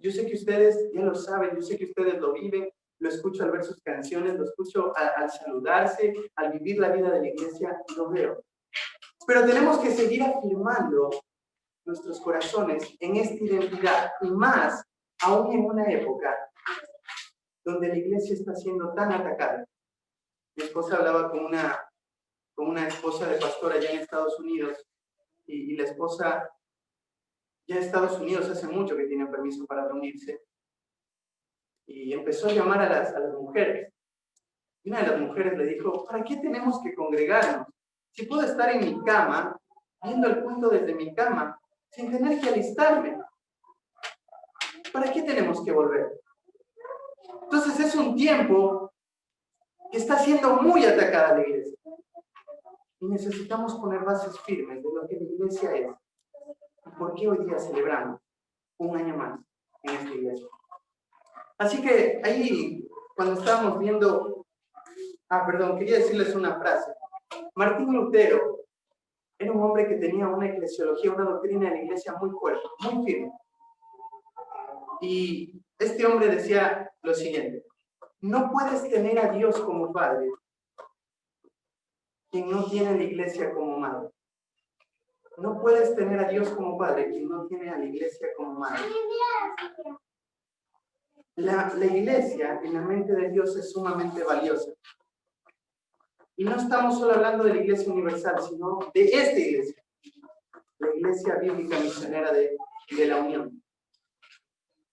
yo sé que ustedes ya lo saben, yo sé que ustedes lo viven, lo escucho al ver sus canciones, lo escucho al saludarse, al vivir la vida de la iglesia, lo veo. Pero tenemos que seguir afirmando nuestros corazones en esta identidad, y más aún en una época donde la iglesia está siendo tan atacada. Mi esposa hablaba con una esposa de pastor allá en Estados Unidos, y la esposa ya en Estados Unidos hace mucho que tiene permiso para reunirse, y empezó a llamar a las mujeres. Y una de las mujeres le dijo, ¿para qué tenemos que congregarnos? Si puedo estar en mi cama, viendo el culto desde mi cama, sin tener que alistarme. ¿Para qué tenemos que volver? Entonces es un tiempo que está siendo muy atacada la iglesia. Y necesitamos poner bases firmes de lo que la iglesia es. ¿Y por qué hoy día celebramos un año más en esta iglesia? Así que ahí, cuando estábamos viendo... quería decirles una frase. Martín Lutero era un hombre que tenía una eclesiología, una doctrina de la iglesia muy fuerte, muy firme. Y este hombre decía lo siguiente: no puedes tener a Dios como padre quien no tiene a la iglesia como madre. No puedes tener a Dios como padre quien no tiene a la iglesia como madre. La iglesia en la mente de Dios es sumamente valiosa. Y no estamos solo hablando de la iglesia universal, sino de esta iglesia, la iglesia bíblica misionera de la Unión.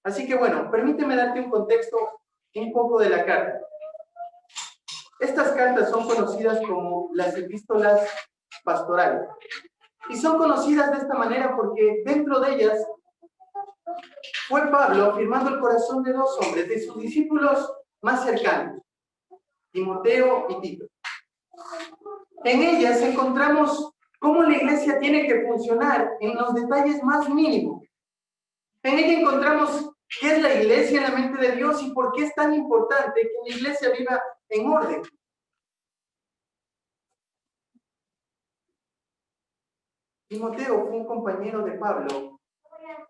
Así que bueno, permíteme darte un contexto un poco de la carta. Estas cartas son conocidas como las epístolas pastorales. Y son conocidas de esta manera porque dentro de ellas fue Pablo afirmando el corazón de dos hombres, de sus discípulos más cercanos, Timoteo y Tito. En ellas encontramos cómo la iglesia tiene que funcionar en los detalles más mínimos. En ella encontramos qué es la iglesia en la mente de Dios y por qué es tan importante que la iglesia viva en orden. Timoteo fue un compañero de Pablo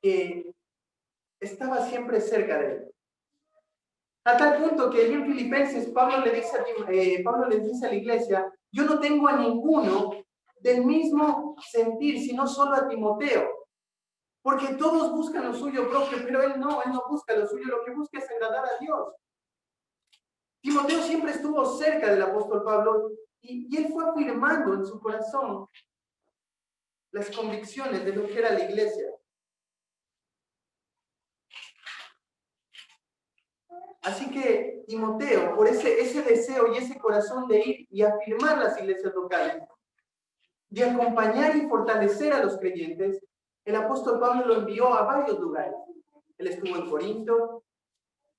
que estaba siempre cerca de él. A tal punto que en Filipenses Pablo le dice a la iglesia: yo no tengo a ninguno del mismo sentir, sino solo a Timoteo. Porque todos buscan lo suyo propio, pero él no busca lo suyo, lo que busca es agradar a Dios. Timoteo siempre estuvo cerca del apóstol Pablo y él fue afirmando en su corazón las convicciones de lo que era la iglesia. Así que Timoteo, por ese deseo y ese corazón de ir y afirmar las iglesias locales, de acompañar y fortalecer a los creyentes, el apóstol Pablo lo envió a varios lugares. Él estuvo en Corinto,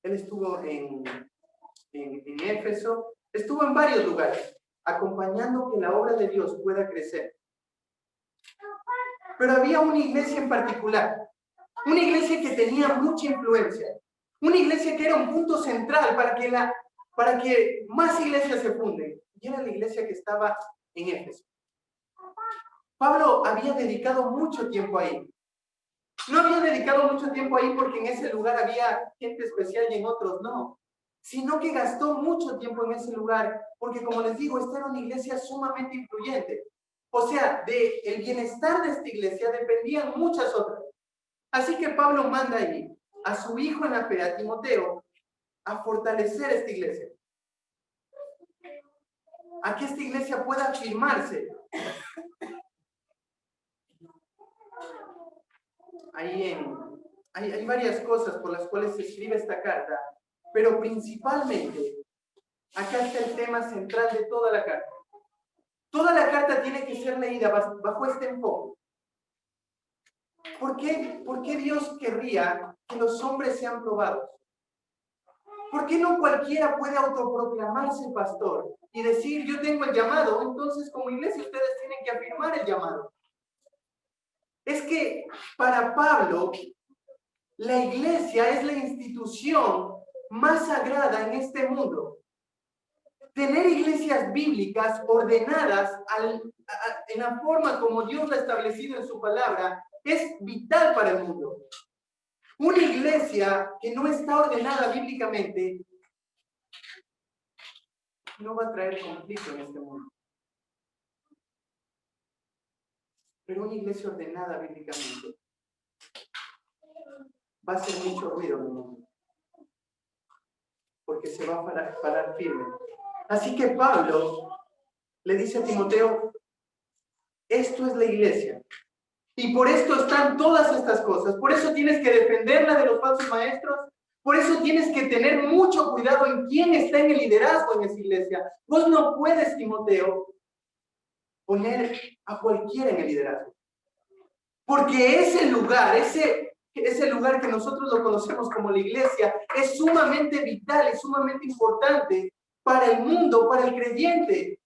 él estuvo en Éfeso, estuvo en varios lugares, acompañando que la obra de Dios pueda crecer. Pero había una iglesia en particular, una iglesia que tenía mucha influencia, una iglesia que era un punto central para que más iglesias se funden, y era la iglesia que estaba en Éfeso. Pablo había dedicado mucho tiempo ahí. No había dedicado mucho tiempo ahí porque en ese lugar había gente especial y en otros no, sino que gastó mucho tiempo en ese lugar porque, como les digo, esta era una iglesia sumamente influyente. O sea, del bienestar de esta iglesia dependían muchas otras. Así que Pablo manda allí a su hijo en la fe, a Timoteo, a fortalecer esta iglesia, a que esta iglesia pueda afirmarse. Hay varias cosas por las cuales se escribe esta carta, pero principalmente acá está el tema central de toda la carta. Toda la carta tiene que ser leída bajo este enfoque. ¿Por qué Dios querría que los hombres sean probados? ¿Por qué no cualquiera puede autoproclamarse pastor y decir: yo tengo el llamado? Entonces, como iglesia, ustedes tienen que afirmar el llamado. Es que para Pablo, la iglesia es la institución más sagrada en este mundo. Tener iglesias bíblicas ordenadas en la forma como Dios lo ha establecido en su palabra es vital para el mundo. Una iglesia que no está ordenada bíblicamente no va a traer conflicto en este mundo. Pero una iglesia ordenada bíblicamente va a hacer mucho ruido en el mundo, porque se va a parar firme. Así que Pablo le dice a Timoteo, esto es la iglesia. Y por esto están todas estas cosas. Por eso tienes que defenderla de los falsos maestros. Por eso tienes que tener mucho cuidado en quién está en el liderazgo en esa iglesia. Vos no puedes, Timoteo, poner a cualquiera en el liderazgo. Porque ese lugar, ese lugar que nosotros lo conocemos como la iglesia, es sumamente vital, es sumamente importante para el mundo, para el creyente.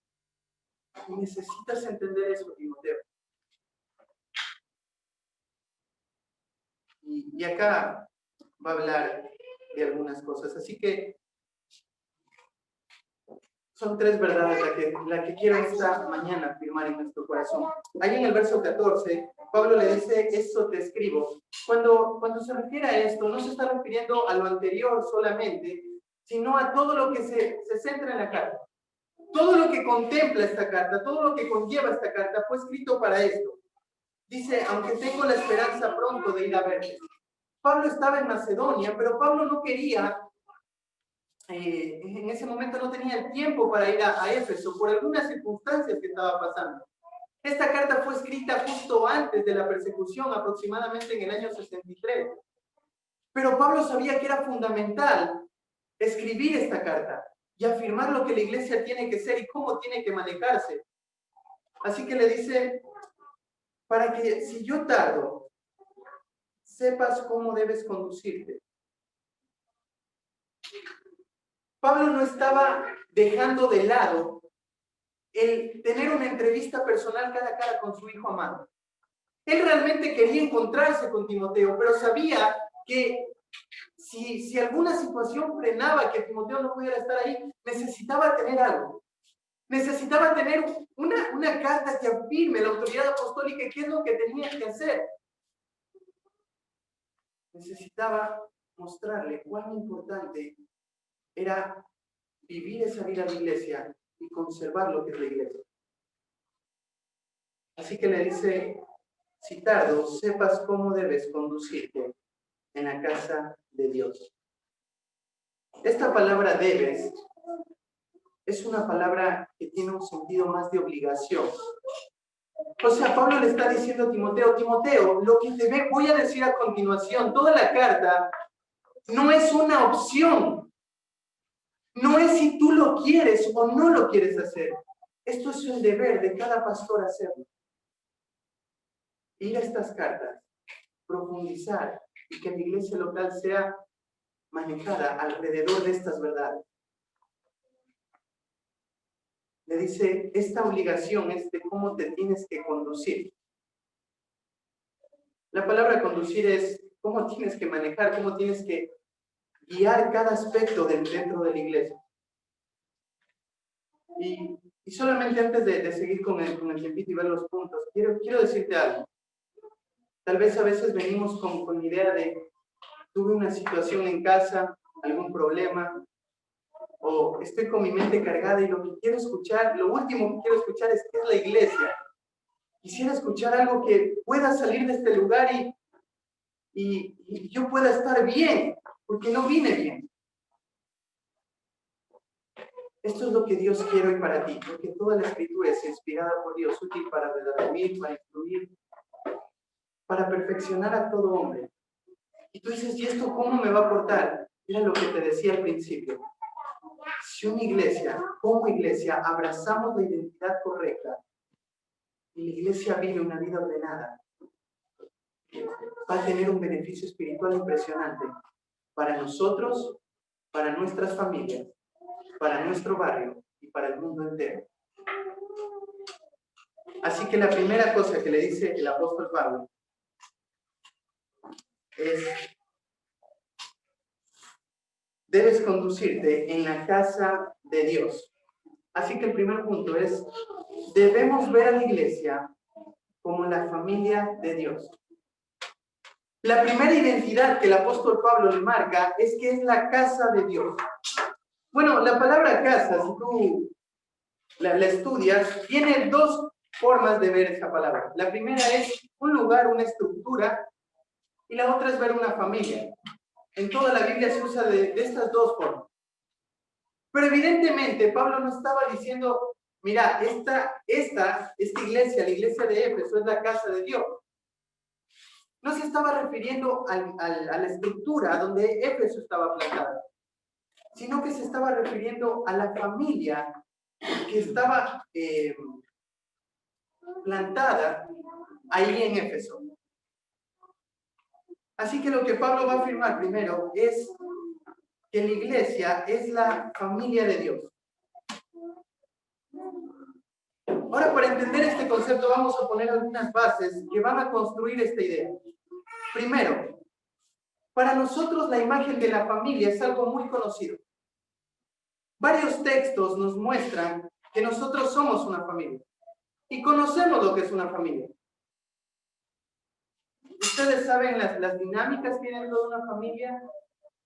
Y necesitas entender eso, Timoteo. Y acá va a hablar de algunas cosas. Así que son tres verdades la que quiero esta mañana afirmar en nuestro corazón. Ahí en el verso 14, Pablo le dice, esto te escribo. Cuando se refiere a esto, no se está refiriendo a lo anterior solamente, sino a todo lo que se centra en la carta. Todo lo que contempla esta carta, todo lo que conlleva esta carta fue escrito para esto. Dice, aunque tengo la esperanza pronto de ir a verte. Pablo estaba en Macedonia, pero Pablo no quería, en ese momento no tenía el tiempo para ir a Éfeso por algunas circunstancias que estaba pasando. Esta carta fue escrita justo antes de la persecución, aproximadamente en el año 63. Pero Pablo sabía que era fundamental escribir esta carta y afirmar lo que la iglesia tiene que ser y cómo tiene que manejarse. Así que le dice, para que si yo tardo, sepas cómo debes conducirte. Pablo no estaba dejando de lado el tener una entrevista personal cara a cara con su hijo amado. Él realmente quería encontrarse con Timoteo, pero sabía que si alguna situación frenaba que Timoteo no pudiera estar ahí, necesitaba tener algo. Necesitaba tener una carta que afirme la autoridad apostólica qué es lo que tenía que hacer. Necesitaba mostrarle cuán importante era vivir esa vida de iglesia y conservar lo que es la iglesia. Así que le dice, si tardo, sepas cómo debes conducirte en la casa de Dios. Esta palabra debes es una palabra que tiene un sentido más de obligación. O sea, Pablo le está diciendo a Timoteo, Timoteo, lo que te voy a decir a continuación, toda la carta no es una opción. No es si tú lo quieres o no lo quieres hacer. Esto es un deber de cada pastor hacerlo. Ir a estas cartas, profundizar y que la iglesia local sea manejada alrededor de estas verdades. Le dice, esta obligación es de cómo te tienes que conducir. La palabra conducir es cómo tienes que manejar, cómo tienes que guiar cada aspecto dentro de la iglesia. Y solamente antes de seguir con el tiempito y ver los puntos, quiero decirte algo. Tal vez a veces venimos con idea de, tuve una situación en casa, algún problema, o estoy con mi mente cargada y lo que quiero escuchar, lo último que quiero escuchar es qué es la iglesia. Quisiera escuchar algo que pueda salir de este lugar y yo pueda estar bien, porque no vine bien. Esto es lo que Dios quiere hoy para ti, porque toda la escritura es inspirada por Dios, útil para redarguir, para instruir, para perfeccionar a todo hombre. Y tú dices, ¿y esto cómo me va a aportar? Mira lo que te decía al principio. Si una iglesia, como iglesia, abrazamos la identidad correcta y la iglesia vive una vida ordenada, va a tener un beneficio espiritual impresionante para nosotros, para nuestras familias, para nuestro barrio y para el mundo entero. Así que la primera cosa que le dice el apóstol Pablo es, debes conducirte en la casa de Dios. Así que el primer punto es, debemos ver a la iglesia como la familia de Dios. La primera identidad que el apóstol Pablo le marca es que es la casa de Dios. Bueno, la palabra casa, si tú la estudias, tiene dos formas de ver esa palabra. La primera es un lugar, una estructura, y la otra es ver una familia. En toda la Biblia se usa de estas dos formas. Pero evidentemente Pablo no estaba diciendo, mira, esta iglesia, la iglesia de Éfeso, es la casa de Dios. No se estaba refiriendo a la estructura donde Éfeso estaba plantada, sino que se estaba refiriendo a la familia que estaba plantada ahí en Éfeso. Así que lo que Pablo va a afirmar primero es que la iglesia es la familia de Dios. Ahora, para entender este concepto, vamos a poner algunas bases que van a construir esta idea. Primero, para nosotros la imagen de la familia es algo muy conocido. Varios textos nos muestran que nosotros somos una familia y conocemos lo que es una familia. Ustedes saben las dinámicas que hay dentro de una familia,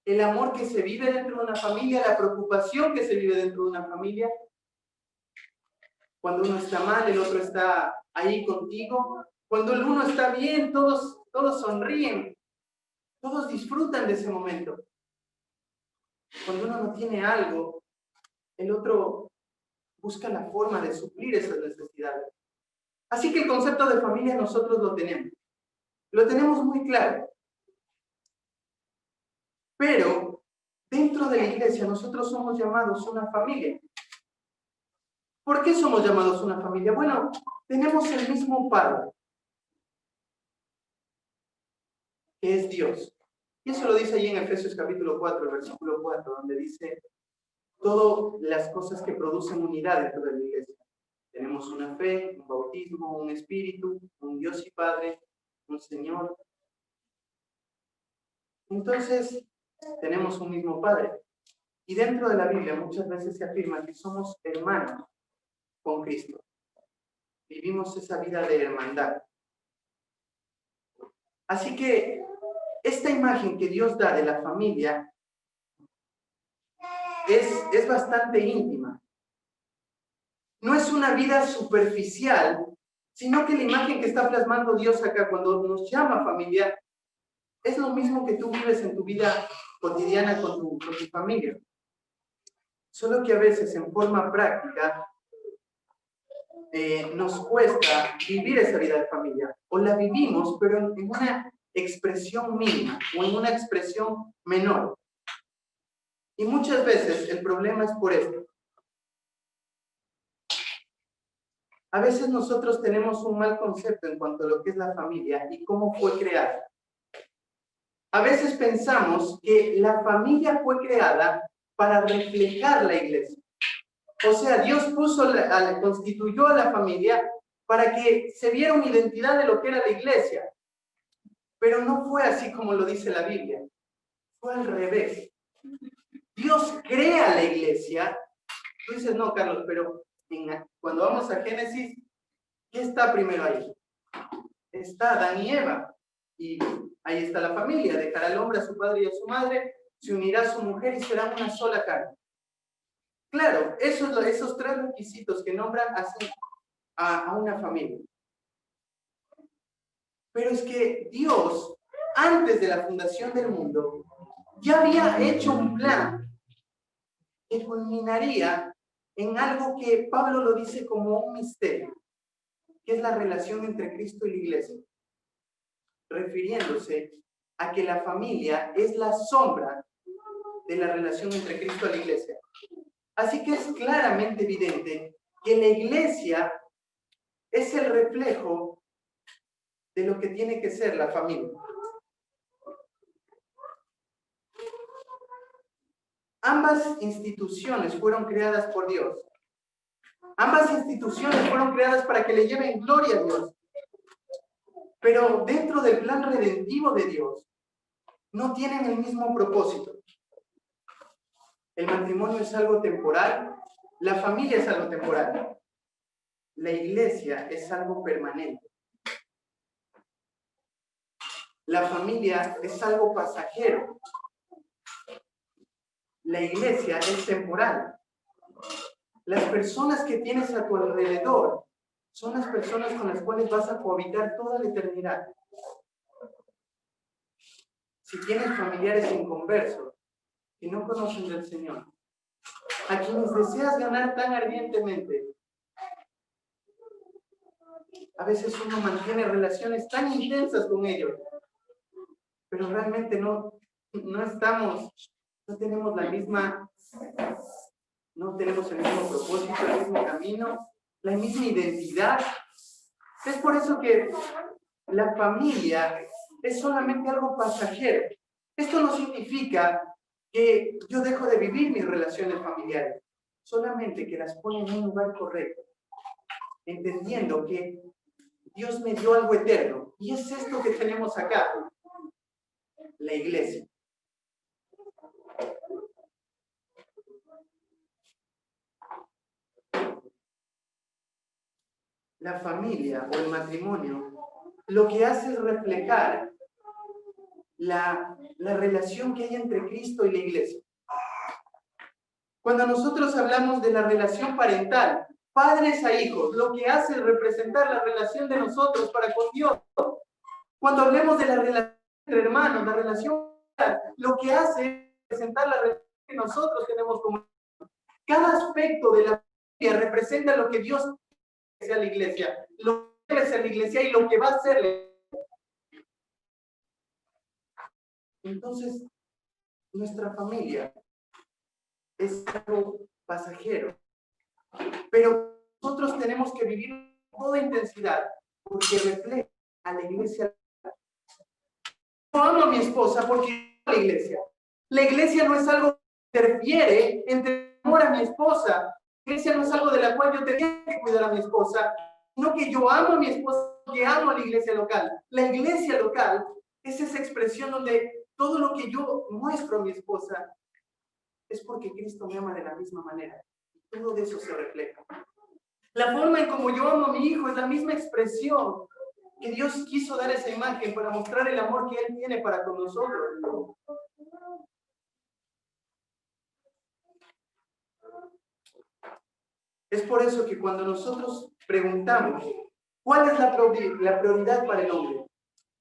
el amor que se vive dentro de una familia, la preocupación que se vive dentro de una familia. Cuando uno está mal, el otro está ahí contigo. Cuando el uno está bien, todos sonríen, todos disfrutan de ese momento. Cuando uno no tiene algo, el otro busca la forma de suplir esas necesidades. Así que el concepto de familia nosotros lo tenemos muy claro. Pero dentro de la iglesia nosotros somos llamados una familia. ¿Por qué somos llamados una familia? Bueno, tenemos el mismo Padre, que es Dios. Y eso lo dice allí en Efesios capítulo 4, el versículo 4, donde dice todas las cosas que producen unidad dentro de la iglesia. Tenemos una fe, un bautismo, un espíritu, un Dios y Padre, un Señor. Entonces, tenemos un mismo Padre. Y dentro de la Biblia muchas veces se afirma que somos hermanos con Cristo. Vivimos esa vida de hermandad. Así que esta imagen que Dios da de la familia es bastante íntima. No es una vida superficial, sino que la imagen que está plasmando Dios acá cuando nos llama familia es lo mismo que tú vives en tu vida cotidiana con tu familia. Solo que a veces en forma práctica nos cuesta vivir esa vida de familia. O la vivimos, pero en una expresión mínima o en una expresión menor. Y muchas veces el problema es por esto. A veces nosotros tenemos un mal concepto en cuanto a lo que es la familia y cómo fue creada. A veces pensamos que la familia fue creada para reflejar la iglesia. O sea, Dios constituyó a la familia para que se viera una identidad de lo que era la iglesia. Pero no fue así como lo dice la Biblia. Fue al revés. Dios crea la iglesia. Tú dices, no, Carlos, pero cuando vamos a Génesis, ¿qué está primero ahí? Está Adán y Eva. Y ahí está la familia. Dejará al hombre a su padre y a su madre, se unirá a su mujer y será una sola carne. Claro, esos tres requisitos que nombran hacen a una familia. Pero es que Dios, antes de la fundación del mundo, ya había hecho un plan que culminaría en algo que Pablo lo dice como un misterio, que es la relación entre Cristo y la iglesia, refiriéndose a que la familia es la sombra de la relación entre Cristo y la iglesia. Así que es claramente evidente que la iglesia es el reflejo de lo que tiene que ser la familia. Ambas instituciones fueron creadas por Dios. Ambas instituciones fueron creadas para que le lleven gloria a Dios. Pero dentro del plan redentivo de Dios, no tienen el mismo propósito. El matrimonio es algo temporal, la familia es algo temporal. La iglesia es algo permanente. La familia es algo pasajero. La iglesia es temporal. Las personas que tienes a tu alrededor son las personas con las cuales vas a cohabitar toda la eternidad. Si tienes familiares inconversos que no conocen del Señor, a quienes deseas ganar tan ardientemente, a veces uno mantiene relaciones tan intensas con ellos, pero realmente no tenemos la misma, no tenemos el mismo propósito, el mismo camino, la misma identidad. Es por eso que la familia es solamente algo pasajero. Esto no significa que yo dejo de vivir mis relaciones familiares, solamente que las pongo en un lugar correcto, entendiendo que Dios me dio algo eterno, y es esto que tenemos acá, la iglesia. La familia o el matrimonio lo que hace es reflejar la relación que hay entre Cristo y la iglesia. Cuando nosotros hablamos de la relación parental, padres a hijos, lo que hace es representar la relación de nosotros para con Dios. Cuando hablemos de la relación entre hermanos, la relación, lo que hace es representar la relación que nosotros tenemos como hermanos. Cada aspecto de la familia representa lo que Dios quiere sea la iglesia, lo que debe ser la iglesia y lo que va a ser la iglesia. Entonces, nuestra familia es algo pasajero, pero nosotros tenemos que vivir con toda intensidad porque refleja a la iglesia. Yo amo a mi esposa porque amo a la iglesia. La iglesia no es algo que interfiere entre amor a mi esposa. La iglesia no es algo de la cual yo tengo que cuidar a mi esposa, sino que yo amo a mi esposa porque amo a la iglesia local. La iglesia local es esa expresión donde todo lo que yo muestro a mi esposa es porque Cristo me ama de la misma manera. Todo de eso se refleja. La forma en como yo amo a mi hijo es la misma expresión que Dios quiso dar esa imagen para mostrar el amor que Él tiene para con nosotros. Es por eso que cuando nosotros preguntamos, ¿cuál es la prioridad para el hombre?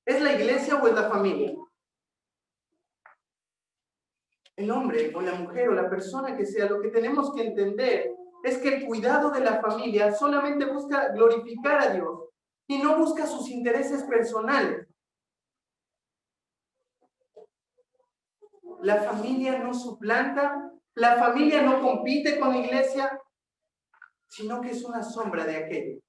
¿Es la iglesia o es la familia? El hombre o la mujer o la persona que sea, lo que tenemos que entender es que el cuidado de la familia solamente busca glorificar a Dios y no busca sus intereses personales. La familia no suplanta, la familia no compite con la iglesia, sino que es una sombra de aquello.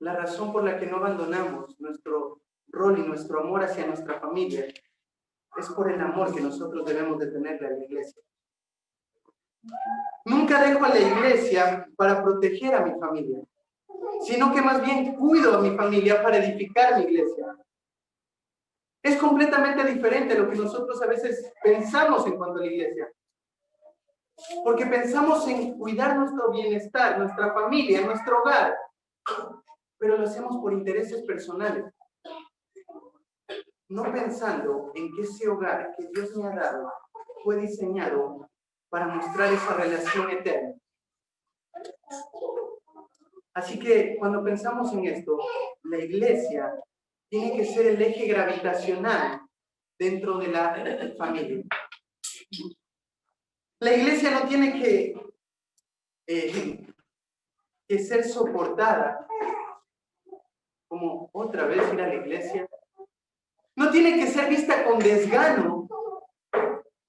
La razón por la que no abandonamos nuestro rol y nuestro amor hacia nuestra familia es por el amor que nosotros debemos de tenerle a la iglesia. Nunca dejo a la iglesia para proteger a mi familia, sino que más bien cuido a mi familia para edificar mi iglesia. Es completamente diferente a lo que nosotros a veces pensamos en cuanto a la iglesia. Porque pensamos en cuidar nuestro bienestar, nuestra familia, nuestro hogar, pero lo hacemos por intereses personales. No pensando en que ese hogar que Dios me ha dado fue diseñado para mostrar esa relación eterna. Así que cuando pensamos en esto, la iglesia tiene que ser el eje gravitacional dentro de la familia. La iglesia no tiene que ser soportada como otra vez ir a la iglesia. No tiene que ser vista con desgano,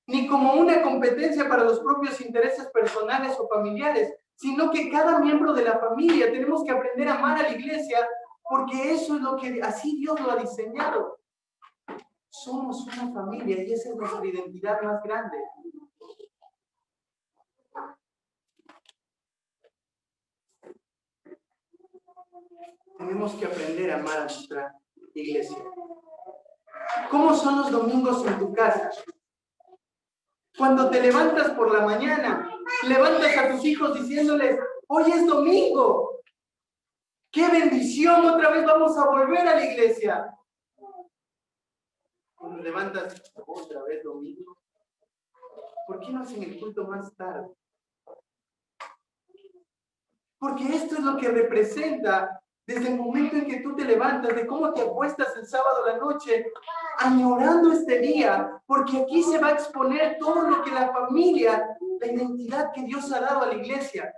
ni como una competencia para los propios intereses personales o familiares, sino que cada miembro de la familia tenemos que aprender a amar a la iglesia, porque eso es lo que así Dios lo ha diseñado. Somos una familia y esa es nuestra identidad más grande. Tenemos que aprender a amar a nuestra iglesia. ¿Cómo son los domingos en tu casa? Cuando te levantas por la mañana, levantas a tus hijos diciéndoles, hoy es domingo. ¡Qué bendición! Otra vez vamos a volver a la iglesia. Cuando levantas otra vez domingo, ¿por qué no hacen el culto más tarde? Porque esto es lo que representa desde el momento en que tú te levantas, de cómo te acuestas el sábado a la noche, añorando este día, porque aquí se va a exponer todo lo que la familia, la identidad que Dios ha dado a la iglesia.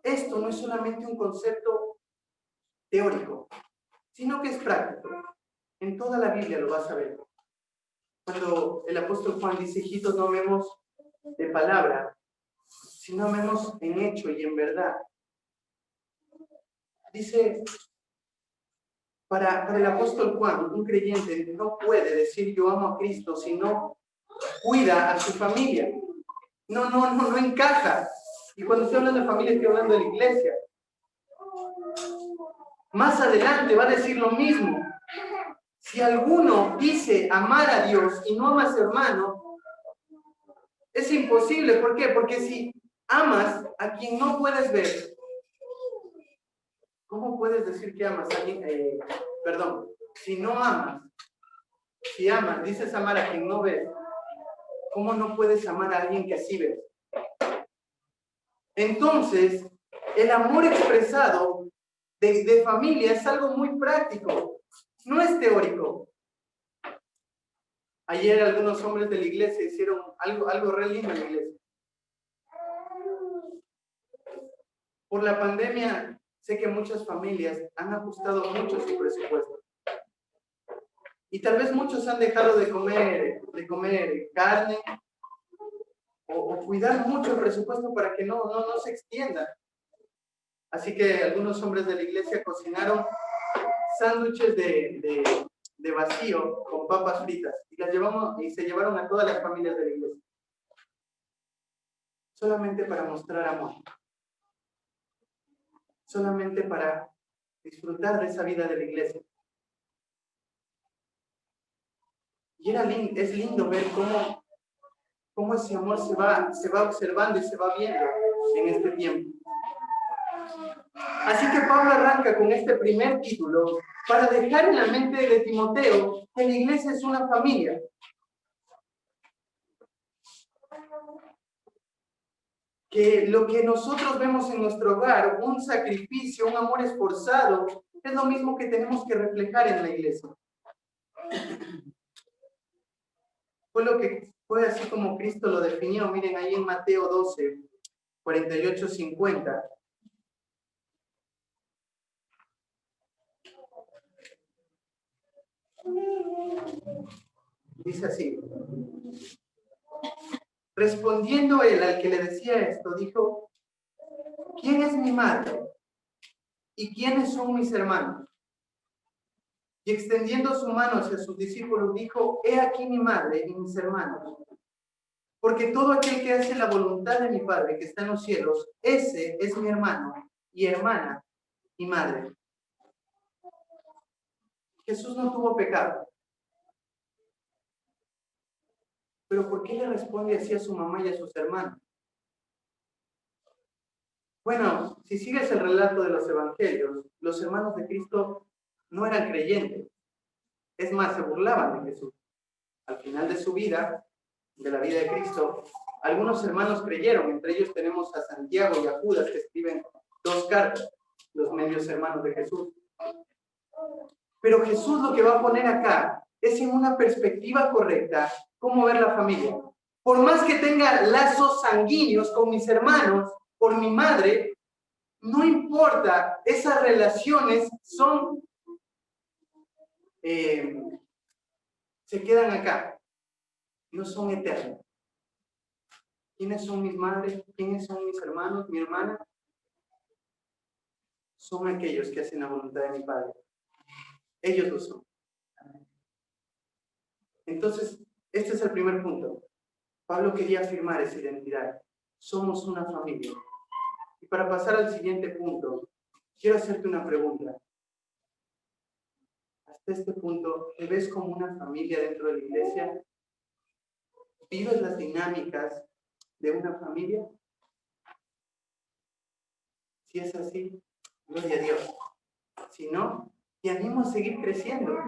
Esto no es solamente un concepto teórico, sino que es práctico. En toda la Biblia lo vas a ver. Cuando el apóstol Juan dice, hijitos, no amemos de palabra, sino amemos en hecho y en verdad. Dice, para el apóstol Juan, un creyente no puede decir yo amo a Cristo si no cuida a su familia. No encaja. Y cuando estoy hablando de familia, estoy hablando de la iglesia. Más adelante va a decir lo mismo. Si alguno dice amar a Dios y no ama a su hermano, es imposible. ¿Por qué? Porque si amas a quien no puedes ver, ¿cómo puedes decir que amas a alguien? Si no amas, si amas, dices amar a quien no ves, ¿cómo no puedes amar a alguien que sí ves? Entonces, el amor expresado de familia es algo muy práctico, no es teórico. Ayer algunos hombres de la iglesia hicieron algo re lindo en la iglesia. Por la pandemia, sé que muchas familias han ajustado mucho su presupuesto. Y tal vez muchos han dejado de comer carne o cuidar mucho el presupuesto para que no se extienda. Así que algunos hombres de la iglesia cocinaron sándwiches de vacío con papas fritas y se llevaron a todas las familias de la iglesia. Solamente para mostrar amor. Solamente para disfrutar de esa vida de la iglesia. Y es lindo ver cómo ese amor se va observando y se va viendo en este tiempo. Así que Pablo arranca con este primer título para dejar en la mente de Timoteo que la iglesia es una familia. Que lo que nosotros vemos en nuestro hogar, un sacrificio, un amor esforzado, es lo mismo que tenemos que reflejar en la iglesia. Fue así como Cristo lo definió. Miren ahí en Mateo 12, 48, 50. Dice así. Respondiendo él al que le decía esto, dijo, ¿quién es mi madre? ¿Y quiénes son mis hermanos? Y extendiendo su mano hacia sus discípulos, dijo, he aquí mi madre y mis hermanos. Porque todo aquel que hace la voluntad de mi Padre que está en los cielos, ese es mi hermano y hermana y madre. Jesús no tuvo pecado. Pero ¿por qué le responde así a su mamá y a sus hermanos? Bueno, si sigues el relato de los evangelios, los hermanos de Cristo no eran creyentes. Es más, se burlaban de Jesús. Al final de su vida, de la vida de Cristo, algunos hermanos creyeron. Entre ellos tenemos a Santiago y a Judas, que escriben 2 cartas, los medios hermanos de Jesús. Pero Jesús lo que va a poner acá es en una perspectiva correcta cómo ver la familia. Por más que tenga lazos sanguíneos con mis hermanos, por mi madre, no importa, esas relaciones se quedan acá, no son eternas. ¿Quiénes son mis madres? ¿Quiénes son mis hermanos, mi hermana? Son aquellos que hacen la voluntad de mi Padre. Ellos lo son. Entonces, este es el primer punto. Pablo quería afirmar esa identidad. Somos una familia. Y para pasar al siguiente punto, quiero hacerte una pregunta. Hasta este punto, ¿te ves como una familia dentro de la iglesia? ¿Vives las dinámicas de una familia? Si es así, gloria a Dios. Si no, te animo a seguir creciendo,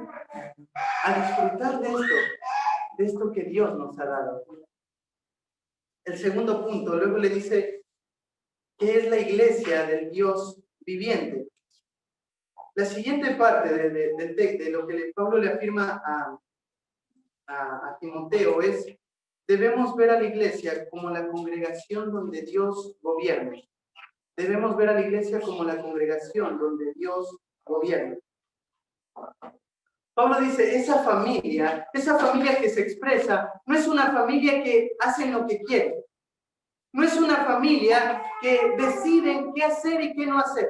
a disfrutar de esto que Dios nos ha dado. El segundo punto, luego le dice que es la iglesia del Dios viviente. La siguiente parte de lo que Pablo le afirma a Timoteo es: debemos ver a la iglesia como la congregación donde Dios gobierna. Debemos ver a la iglesia como la congregación donde Dios gobierna. Pablo dice, esa familia que se expresa, no es una familia que hacen lo que quieren. No es una familia que deciden qué hacer y qué no hacer.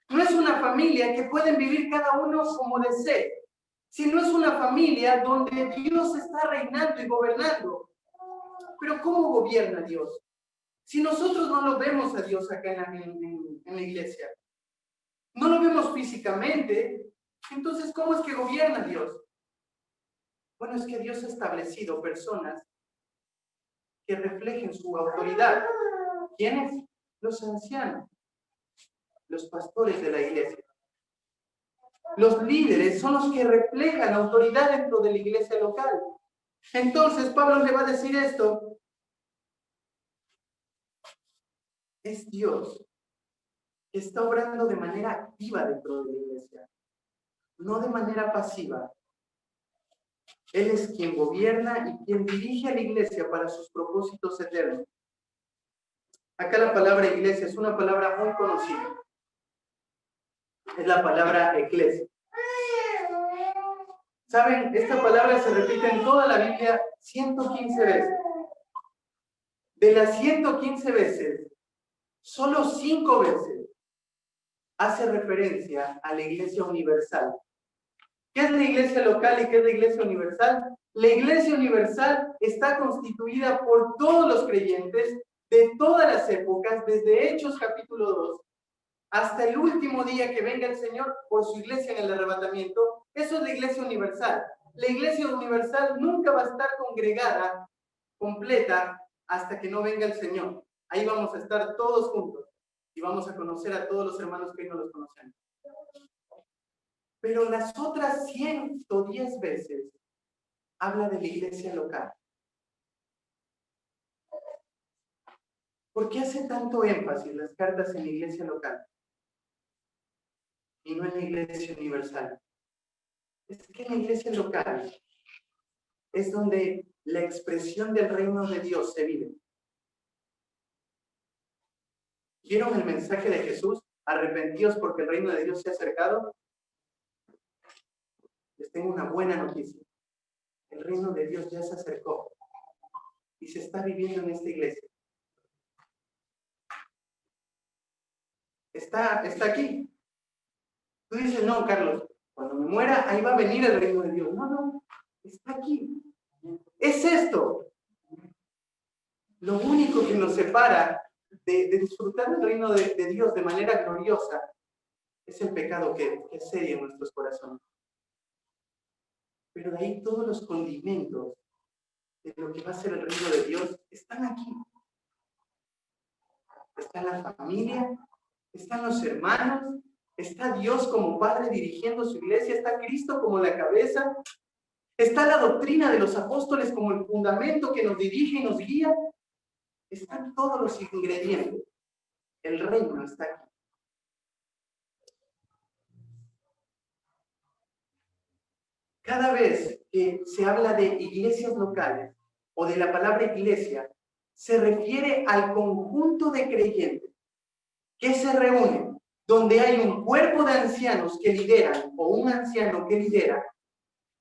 No es una familia que pueden vivir cada uno como desee. Sino es una familia donde Dios está reinando y gobernando. Pero ¿cómo gobierna Dios? Si nosotros no lo vemos a Dios acá en la iglesia, no lo vemos físicamente, entonces ¿cómo es que gobierna Dios? Bueno, es que Dios ha establecido personas que reflejen su autoridad. ¿Quiénes? Los ancianos, los pastores de la iglesia. Los líderes son los que reflejan autoridad dentro de la iglesia local. Entonces Pablo le va a decir esto. Es Dios que está obrando de manera activa dentro de la iglesia, no de manera pasiva. Él es quien gobierna y quien dirige a la iglesia para sus propósitos eternos. Acá la palabra iglesia es una palabra muy conocida. Es la palabra eclesia. ¿Saben? Esta palabra se repite en toda la Biblia 115 veces. De las 115 veces, solo 5 veces hace referencia a la iglesia universal. ¿Qué es la iglesia local y qué es la iglesia universal? La iglesia universal está constituida por todos los creyentes de todas las épocas, desde Hechos capítulo 2 hasta el último día que venga el Señor por su iglesia en el arrebatamiento. Eso es la iglesia universal. La iglesia universal nunca va a estar congregada, completa, hasta que no venga el Señor. Ahí vamos a estar todos juntos y vamos a conocer a todos los hermanos que hoy no los conocemos. Pero las otras 110 veces habla de la iglesia local. ¿Por qué hace tanto énfasis las cartas en la iglesia local y no en la iglesia universal? Es que en la iglesia local es donde la expresión del reino de Dios se vive. ¿Vieron el mensaje de Jesús? Arrepentíos porque el reino de Dios se ha acercado. Les tengo una buena noticia. El reino de Dios ya se acercó y se está viviendo en esta iglesia. Está aquí. Tú dices, no, Carlos, cuando me muera, ahí va a venir el reino de Dios. No, está aquí. Es esto. Lo único que nos separa de disfrutar del reino de Dios de manera gloriosa es el pecado que asedia en nuestros corazones. Pero de ahí todos los condimentos de lo que va a ser el reino de Dios están aquí. Está la familia, están los hermanos, está Dios como Padre dirigiendo su iglesia, está Cristo como la cabeza, está la doctrina de los apóstoles como el fundamento que nos dirige y nos guía. Están todos los ingredientes. El reino está aquí. Cada vez que se habla de iglesias locales o de la palabra iglesia, se refiere al conjunto de creyentes que se reúnen, donde hay un cuerpo de ancianos que lideran o un anciano que lidera,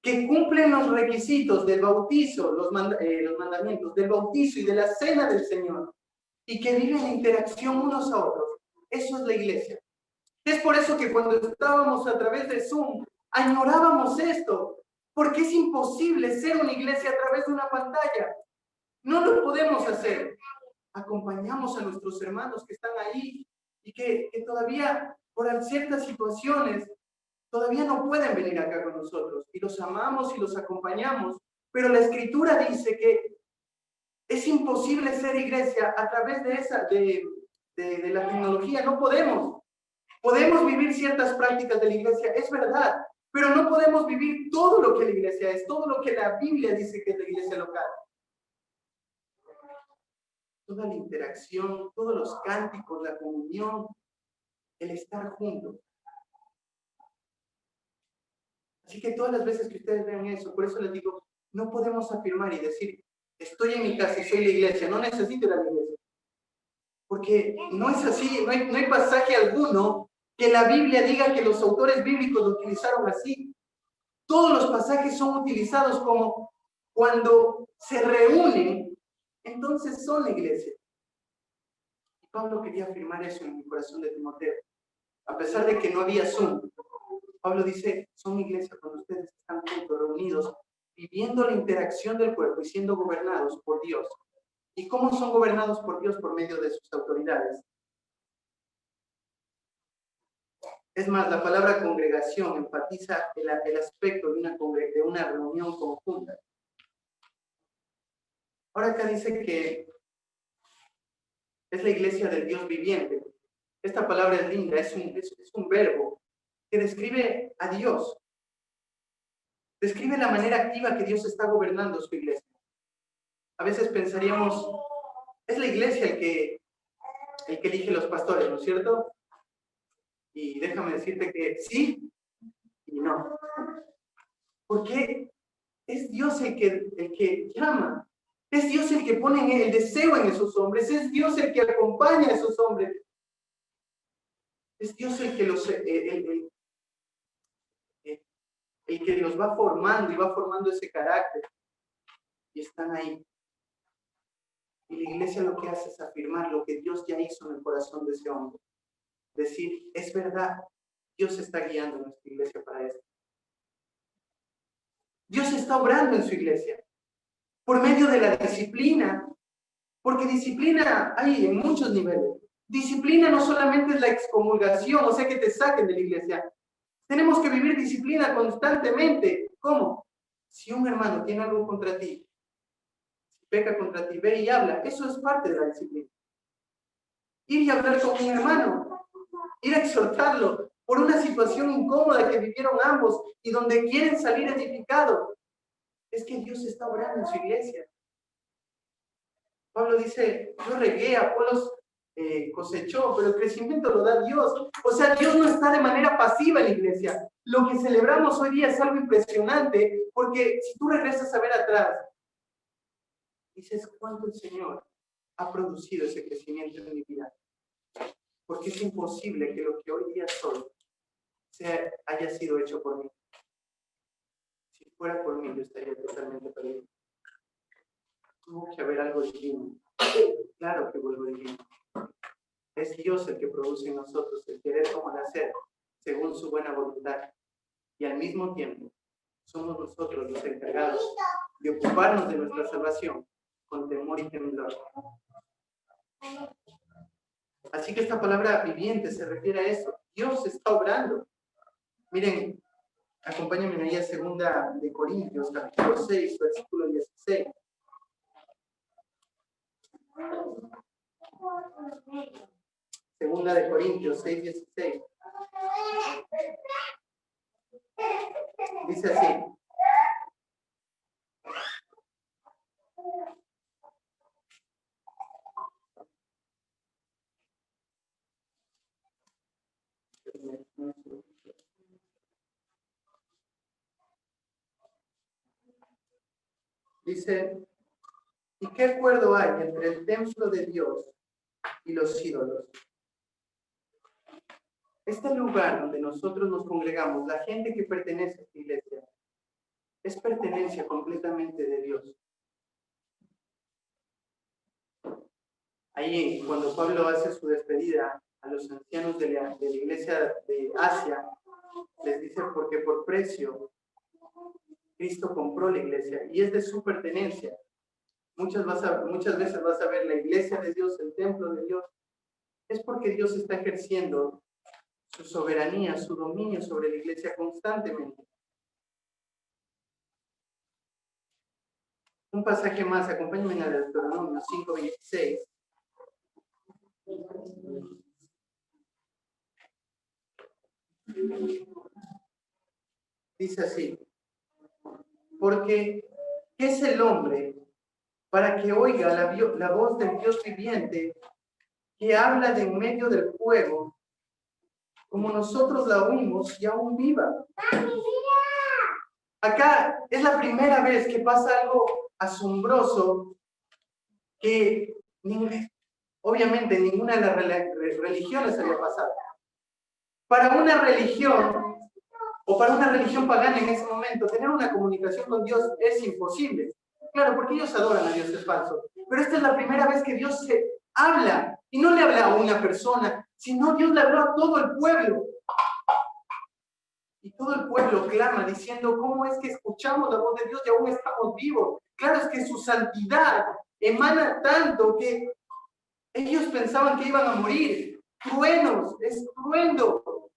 que cumplen los requisitos del bautizo, los mandamientos del bautizo y de la cena del Señor, y que viven en interacción unos a otros. Eso es la iglesia. Es por eso que cuando estábamos a través de Zoom, añorábamos esto, porque es imposible ser una iglesia a través de una pantalla. No lo podemos hacer. Acompañamos a nuestros hermanos que están ahí y que todavía, por ciertas situaciones, todavía no pueden venir acá con nosotros. Y los amamos y los acompañamos. Pero la Escritura dice que es imposible ser iglesia a través de de la tecnología, no podemos. Podemos vivir ciertas prácticas de la iglesia, es verdad, pero no podemos vivir todo lo que la iglesia es, todo lo que la Biblia dice que es la iglesia local. Toda la interacción, todos los cánticos, la comunión, el estar juntos. Así que todas las veces que ustedes vean eso, por eso les digo, no podemos afirmar y decir, estoy en mi casa y soy la iglesia, no necesito ir a la iglesia. Porque no es así, no hay pasaje alguno que la Biblia diga que los autores bíblicos lo utilizaron así. Todos los pasajes son utilizados como cuando se reúnen, entonces son la iglesia. Y Pablo quería afirmar eso en el corazón de Timoteo. A pesar de que no había Zoom, Pablo dice, son iglesia cuando ustedes están juntos, reunidos, viviendo la interacción del cuerpo y siendo gobernados por Dios. ¿Y cómo son gobernados por Dios? Por medio de sus autoridades. Es más, la palabra congregación enfatiza el aspecto de una reunión conjunta. Ahora acá dice que es la iglesia del Dios viviente. Esta palabra es linda, es un verbo que describe a Dios. Describe la manera activa que Dios está gobernando su iglesia. A veces pensaríamos, es la iglesia el que elige los pastores, ¿no es cierto? Y déjame decirte que sí y no. Porque es Dios el que llama. Es Dios el que pone el deseo en esos hombres. Es Dios el que acompaña a esos hombres. Es Dios el que los va formando y va formando ese carácter. Y están ahí. Y la iglesia lo que hace es afirmar lo que Dios ya hizo en el corazón de ese hombre. Decir, es verdad, Dios está guiando a nuestra iglesia para esto. Dios está obrando en su iglesia por medio de la disciplina, porque disciplina hay en muchos niveles. Disciplina no solamente es la excomulgación, o sea que te saquen de la iglesia. Tenemos que vivir disciplina constantemente. ¿Cómo? Si un hermano tiene algo contra ti, si peca contra ti, ve y habla. Eso es parte de la disciplina. Ir y hablar con un hermano, ir a exhortarlo por una situación incómoda que vivieron ambos y donde quieren salir edificados. Es que Dios está obrando en su iglesia. Pablo dice, yo regué, Apolos cosechó, pero el crecimiento lo da Dios. O sea, Dios no está de manera pasiva en la iglesia. Lo que celebramos hoy día es algo impresionante, porque si tú regresas a ver atrás, dices, ¿cuánto el Señor ha producido ese crecimiento en mi vida? Porque es imposible que lo que hoy día soy haya sido hecho por mí. Si fuera por mí, yo estaría totalmente perdido. Tuvo que haber algo divino. Claro que vuelvo divino. Es Dios el que produce en nosotros el querer como el hacer, según su buena voluntad. Y al mismo tiempo, somos nosotros los encargados de ocuparnos de nuestra salvación con temor y temblor. Así que esta palabra viviente se refiere a eso. Dios está obrando. Miren, acompáñenme ahí a 2 de Corintios, capítulo 6, versículo 16. Segunda de Corintios 6, 16. Dice así. Dice, ¿y qué acuerdo hay entre el templo de Dios y los ídolos? Este lugar donde nosotros nos congregamos, la gente que pertenece a esta iglesia, es pertenencia completamente de Dios. Ahí, cuando Pablo hace su despedida a los ancianos de la iglesia de Asia, les dice, porque por precio Cristo compró la iglesia y es de su pertenencia. Muchas veces vas a ver la iglesia de Dios, el templo de Dios. Es porque Dios está ejerciendo su soberanía, su dominio sobre la iglesia constantemente. Un pasaje más, acompáñenme a Deuteronomio 5:26. Dice así, porque ¿qué es el hombre para que oiga la voz del Dios viviente que habla de en medio del fuego, como nosotros la oímos y aún viva? Acá es la primera vez que pasa algo asombroso que obviamente ninguna de las religiones había pasado. Para una religión, o para una religión pagana en ese momento, tener una comunicación con Dios es imposible. Claro, porque ellos adoran a Dios, es falso. Pero esta es la primera vez que Dios se habla, y no le habla a una persona, sino Dios le habló a todo el pueblo. Y todo el pueblo clama diciendo, ¿cómo es que escuchamos la voz de Dios y aún estamos vivos? Claro, es que su santidad emana tanto que ellos pensaban que iban a morir. Truenos, estruendo.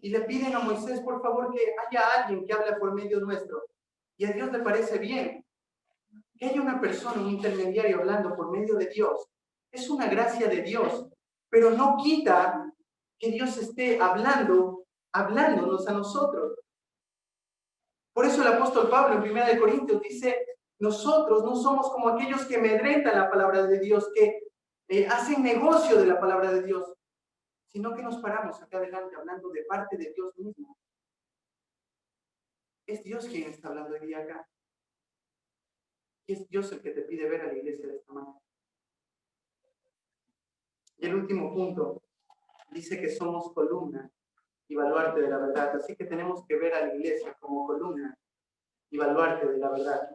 Y le piden a Moisés, por favor, que haya alguien que hable por medio nuestro. Y a Dios le parece bien que haya una persona, un intermediario hablando por medio de Dios. Es una gracia de Dios, pero no quita que Dios esté hablándonos a nosotros. Por eso el apóstol Pablo en 1 Corintios dice, nosotros no somos como aquellos que amedrentan la palabra de Dios, que hacen negocio de la palabra de Dios, sino que nos paramos acá adelante hablando de parte de Dios mismo. Es Dios quien está hablando hoy día acá. Y es Dios el que te pide ver a la iglesia de esta manera. Y el último punto dice que somos columna y baluarte de la verdad. Así que tenemos que ver a la iglesia como columna y baluarte de la verdad.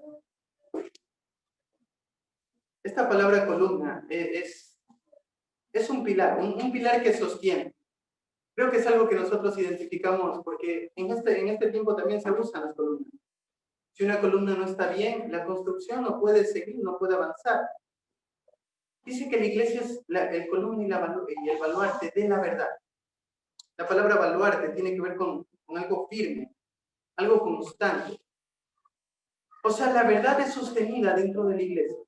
Esta palabra columna es un pilar, un pilar que sostiene. Creo que es algo que nosotros identificamos porque en este tiempo también se usan las columnas. Si una columna no está bien, la construcción no puede seguir, no puede avanzar. Dice que la iglesia es el columna y el baluarte de la verdad. La palabra baluarte tiene que ver con algo firme, algo constante. O sea, la verdad es sostenida dentro de la iglesia.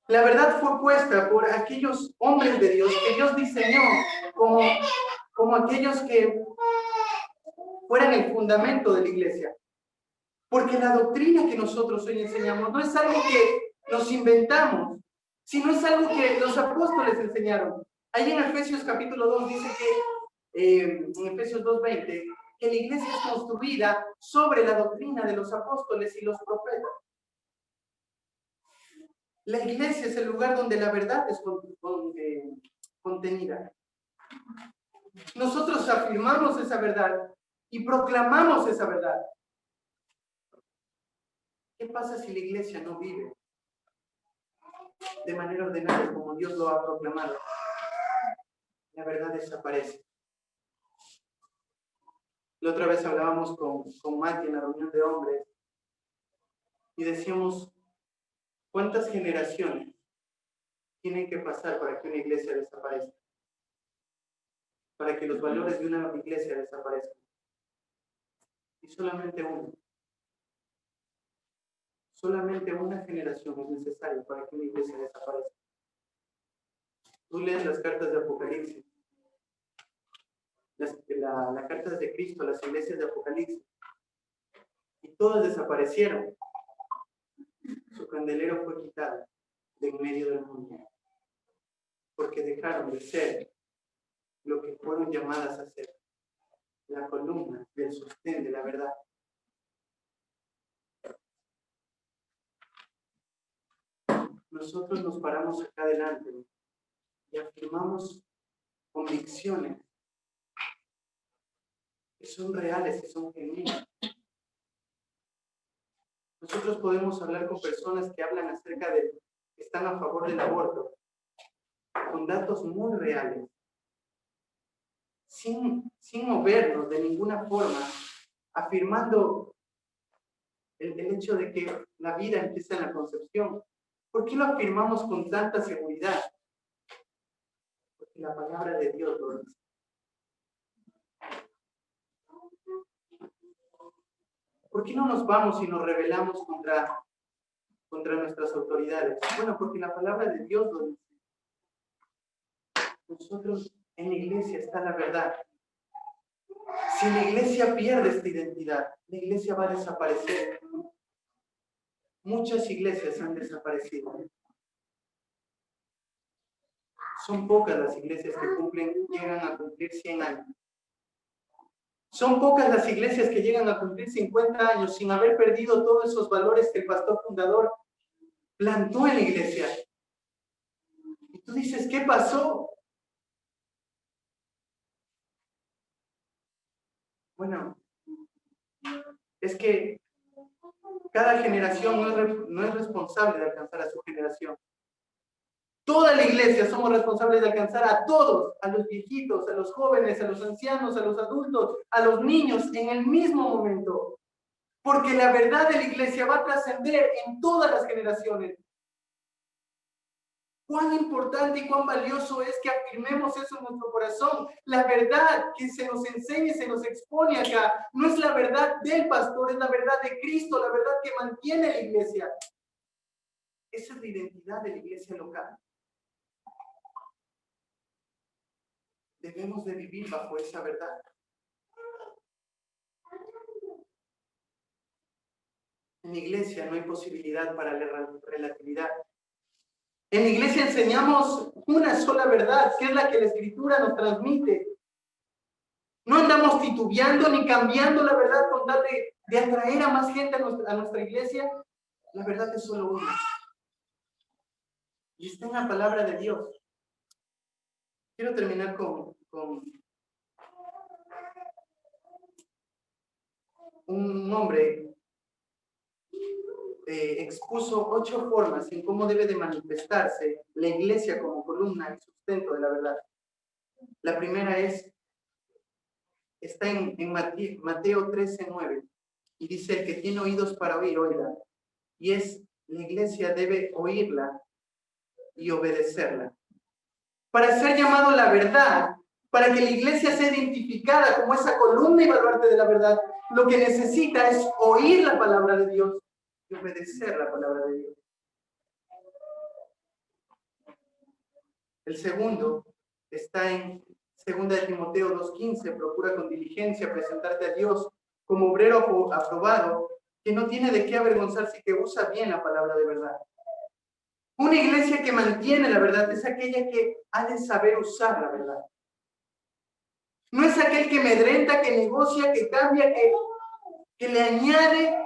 La verdad fue puesta por aquellos hombres de Dios que Dios diseñó como aquellos que fueran el fundamento de la iglesia. Porque la doctrina que nosotros hoy enseñamos no es algo que nos inventamos, sino es algo que los apóstoles enseñaron. Ahí en Efesios capítulo 2 dice que, en Efesios 2:20, que la iglesia es construida sobre la doctrina de los apóstoles y los profetas. La iglesia es el lugar donde la verdad es contenida. Nosotros afirmamos esa verdad y proclamamos esa verdad. ¿Qué pasa si la iglesia no vive de manera ordenada como Dios lo ha proclamado? La verdad desaparece. La otra vez hablábamos con Mati en la reunión de hombres y decíamos, ¿cuántas generaciones tienen que pasar para que una iglesia desaparezca? Para que los valores de una iglesia desaparezcan. Y solamente uno. Solamente una generación es necesaria para que una iglesia desaparezca. Tú lees las cartas de Apocalipsis, las cartas de Cristo, las iglesias de Apocalipsis, y todas desaparecieron. Su candelero fue quitado de en medio del mundo, porque dejaron de ser lo que fueron llamadas a ser, la columna del sostén de la verdad. Nosotros nos paramos acá adelante y afirmamos convicciones que son reales, que son genuinas. Nosotros podemos hablar con personas que hablan acerca de que están a favor del aborto, con datos muy reales, sin movernos de ninguna forma, afirmando el hecho de que la vida empieza en la concepción. ¿Por qué lo afirmamos con tanta seguridad? Porque la palabra de Dios lo dice. ¿Por qué no nos vamos y nos rebelamos contra contra nuestras autoridades? Bueno, porque la palabra de Dios lo dice. Nosotros, en la iglesia está la verdad. Si la iglesia pierde esta identidad, la iglesia va a desaparecer. Muchas iglesias han desaparecido. Son pocas las iglesias que llegan a cumplir 100 años. Son pocas las iglesias que llegan a cumplir 50 años sin haber perdido todos esos valores que el pastor fundador plantó en la iglesia. Y tú dices, ¿qué pasó? Bueno, es que cada generación no es responsable de alcanzar a su generación. Toda la iglesia somos responsables de alcanzar a todos, a los viejitos, a los jóvenes, a los ancianos, a los adultos, a los niños, en el mismo momento. Porque la verdad de la iglesia va a trascender en todas las generaciones. Cuán importante y cuán valioso es que afirmemos eso en nuestro corazón. La verdad que se nos enseña y se nos expone acá no es la verdad del pastor, es la verdad de Cristo, la verdad que mantiene la iglesia. Esa es la identidad de la iglesia local. Debemos de vivir bajo esa verdad. En la iglesia no hay posibilidad para la relatividad. En la iglesia enseñamos una sola verdad, que es la que la Escritura nos transmite. No andamos titubeando ni cambiando la verdad con tal de atraer a más gente a nuestra iglesia. La verdad es solo una. Y está en la palabra de Dios. Quiero terminar con un hombre expuso 8 formas en cómo debe de manifestarse la iglesia como columna y sustento de la verdad. La primera está en Mateo 13:9 y dice: el que tiene oídos para oír, oiga. Y la iglesia debe oírla y obedecerla. Para ser llamado la verdad, para que la iglesia sea identificada como esa columna y baluarte de la verdad, lo que necesita es oír la palabra de Dios y obedecer la palabra de Dios. El segundo está en 2 de Timoteo 2:15, procura con diligencia presentarte a Dios como obrero aprobado, que no tiene de qué avergonzarse y que usa bien la palabra de verdad. Una iglesia que mantiene la verdad es aquella que ha de saber usar la verdad. No es aquel que amedrenta, que negocia, que cambia, que le añade.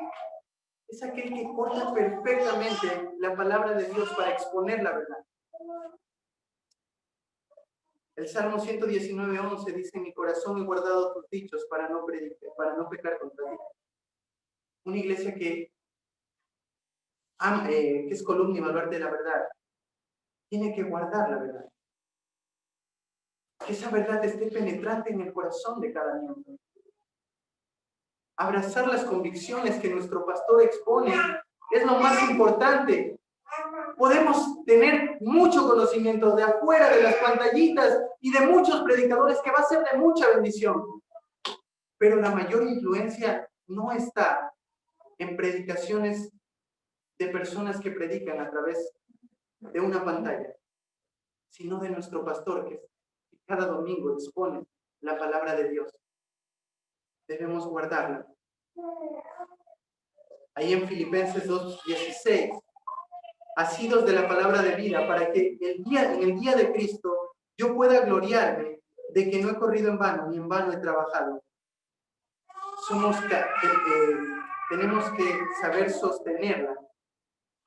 Es aquel que corta perfectamente la palabra de Dios para exponer la verdad. El Salmo 119:11 dice: en mi corazón he guardado tus dichos para no pecar contra ti. Una iglesia que es columna y baluarte de la verdad, tiene que guardar la verdad. Que esa verdad esté penetrante en el corazón de cada miembro. Abrazar las convicciones que nuestro pastor expone es lo más importante. Podemos tener mucho conocimiento de afuera de las pantallitas y de muchos predicadores que va a ser de mucha bendición. Pero la mayor influencia no está en predicaciones de personas que predican a través de una pantalla, sino de nuestro pastor que cada domingo expone la palabra de Dios. Debemos guardarla. Ahí en Filipenses 2:16, asidos de la palabra de vida, para que en el día de Cristo yo pueda gloriarme de que no he corrido en vano, ni en vano he trabajado. Tenemos que saber sostenerla.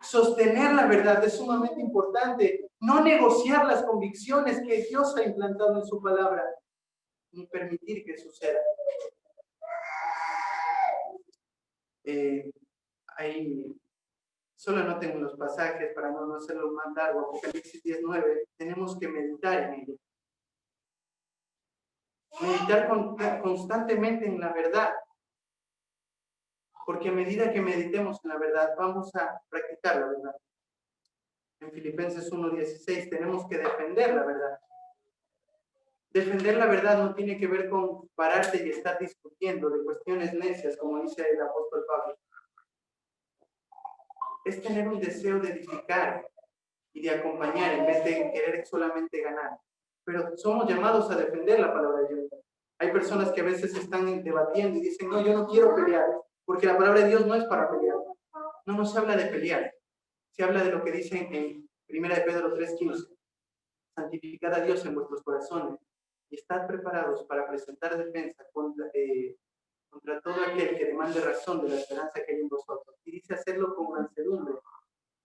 Sostener la verdad es sumamente importante. No negociar las convicciones que Dios ha implantado en su palabra, ni permitir que suceda. Ahí solo anoten los pasajes para no hacerlo más largo. Apocalipsis 10:9. Tenemos que meditar en ello. Meditar constantemente en la verdad. Porque a medida que meditemos en la verdad, vamos a practicar la verdad. En Filipenses 1:16 tenemos que defender la verdad. Defender la verdad no tiene que ver con pararte y estar discutiendo de cuestiones necias, como dice el apóstol Pablo. es tener un deseo de edificar y de acompañar en vez de querer solamente ganar. Pero somos llamados a defender la palabra de Dios. Hay personas que a veces están debatiendo y dicen, no, yo no quiero pelear, porque la palabra de Dios no es para pelear. No se habla de pelear. Se habla de lo que dice en 1 de Pedro 3:15. Santificad a Dios en vuestros corazones y estad preparados para presentar defensa contra todo aquel que demande razón de la esperanza que hay en vosotros. Y dice hacerlo con mansedumbre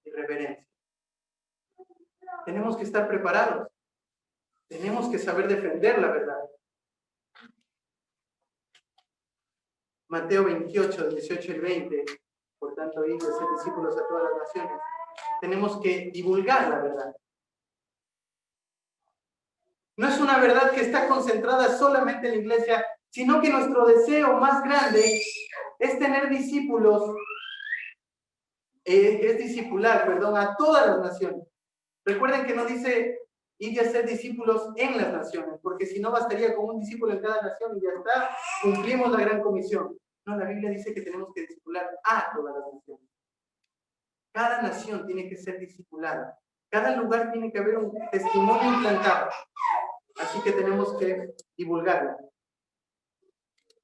y reverencia. Tenemos que estar preparados. Tenemos que saber defender la verdad. Mateo 28, 18 y 20. Por tanto, ir y ser discípulos a todas las naciones. Tenemos que divulgar la verdad. No es una verdad que está concentrada solamente en la iglesia, sino que nuestro deseo más grande es tener discípulos, discipular a todas las naciones. Recuerden que no dice ir y hacer discípulos en las naciones, porque si no bastaría con un discípulo en cada nación y ya está, cumplimos la gran comisión. No, la Biblia dice que tenemos que discipular a todas las naciones. Cada nación tiene que ser discipulada. Cada lugar tiene que haber un testimonio implantado. Así que tenemos que divulgarla.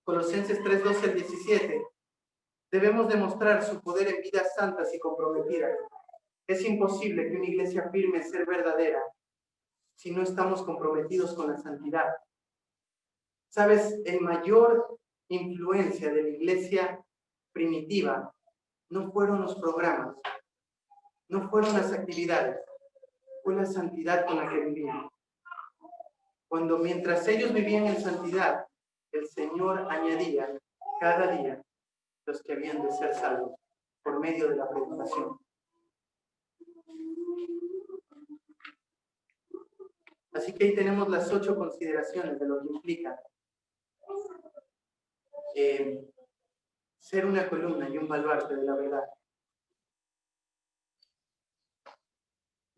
Colosenses 3:12 al 17. Debemos demostrar su poder en vidas santas y comprometidas. Es imposible que una iglesia afirme ser verdadera si no estamos comprometidos con la santidad. ¿Sabes? El mayor influencia de la iglesia primitiva no fueron los programas, no fueron las actividades, fue la santidad con la que vivían. Cuando mientras ellos vivían en santidad, el Señor añadía cada día los que habían de ser salvos por medio de la predicación. Así que ahí tenemos las 8 consideraciones de lo que implica ser una columna y un baluarte de la verdad.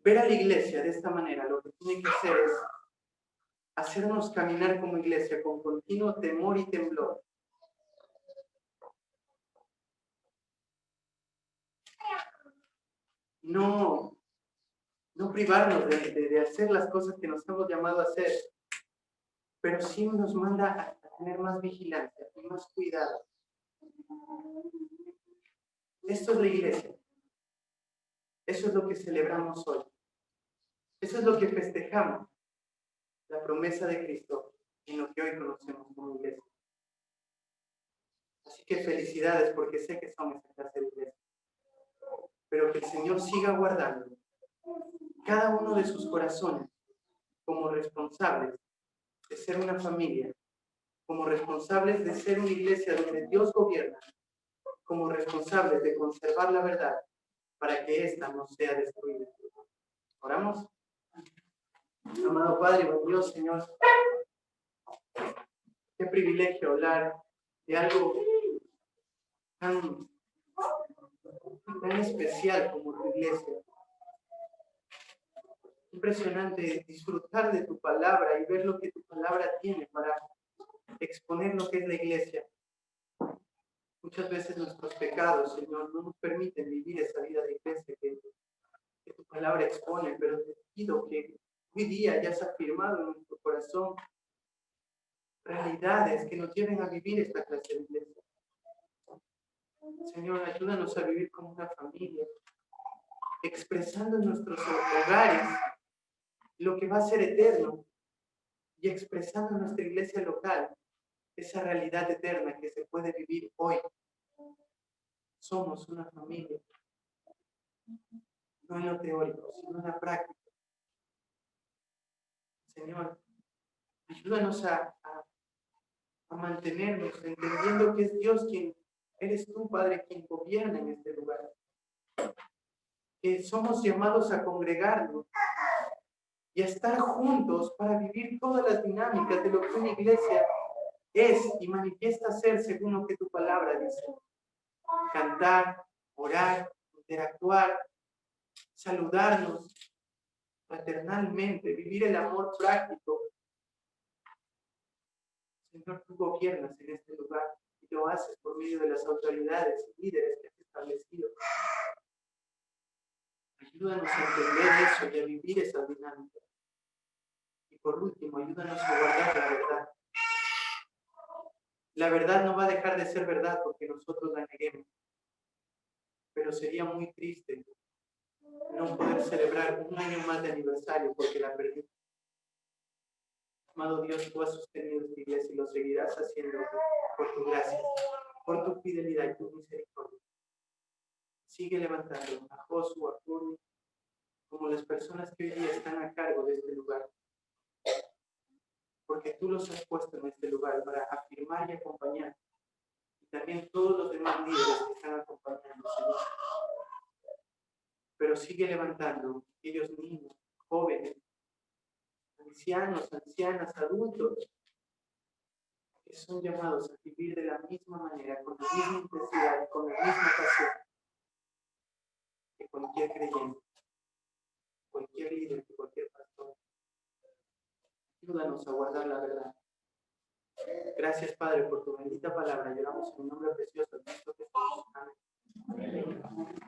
Ver a la iglesia de esta manera, lo que tiene que hacer es hacernos caminar como iglesia con continuo temor y temblor. No privarnos de hacer las cosas que nos hemos llamado a hacer, pero sí nos manda a tener más vigilancia y más cuidado. Esto es la iglesia. Eso es lo que celebramos hoy. Eso es lo que festejamos, la promesa de Cristo en lo que hoy conocemos como iglesia. Así que felicidades, porque sé que son esa clase de iglesia. Pero que el Señor siga guardando cada uno de sus corazones como responsables de ser una familia, como responsables de ser una iglesia donde Dios gobierna, como responsables de conservar la verdad para que ésta no sea destruida. ¿Oramos? Amado Padre, buen Dios, Señor, qué privilegio hablar de algo tan especial como tu iglesia. Impresionante disfrutar de tu palabra y ver lo que tu palabra tiene para exponer lo que es la iglesia. Muchas veces nuestros pecados, Señor, no nos permiten vivir esa vida de iglesia que tu palabra expone, pero te pido que hoy día hayas afirmado en nuestro corazón realidades que nos lleven a vivir esta clase de iglesia. Señor, ayúdanos a vivir como una familia, expresando en nuestros hogares lo que va a ser eterno y expresando en nuestra iglesia local esa realidad eterna que se puede vivir hoy. Somos una familia, no en lo teórico, sino en la práctica. Señor, ayúdanos a mantenernos entendiendo que es Dios quien, eres tú, Padre, quien gobierna en este lugar. Que somos llamados a congregarnos y a estar juntos para vivir todas las dinámicas de lo que una iglesia es y manifiesta ser según lo que tu palabra dice. Cantar, orar, interactuar, saludarnos fraternalmente, vivir el amor práctico. Señor, tú gobiernas en este lugar y lo haces por medio de las autoridades y líderes que has establecido. Ayúdanos a entender eso y a vivir esa dinámica. Y por último, ayúdanos a guardar la verdad. La verdad no va a dejar de ser verdad porque nosotros la neguemos. Pero sería muy triste no poder celebrar un año más de aniversario porque la perdí. Amado Dios, tú has sostenido esta iglesia y lo seguirás haciendo por tu gracia, por tu fidelidad y tu misericordia. Sigue levantando a Josué, a Curly, como las personas que hoy día están a cargo de este lugar. Porque tú los has puesto en este lugar para afirmar y acompañar. Y también todos los demás líderes que están acompañando, Señor. Pero sigue levantando aquellos niños, jóvenes, ancianos, ancianas, adultos, que son llamados a vivir de la misma manera, con la misma intensidad, con la misma pasión que cualquier creyente, cualquier líder, cualquier pastor. Ayúdanos a guardar la verdad. Gracias, Padre, por tu bendita palabra. Lloramos en el nombre precioso de Cristo Jesús. Amén.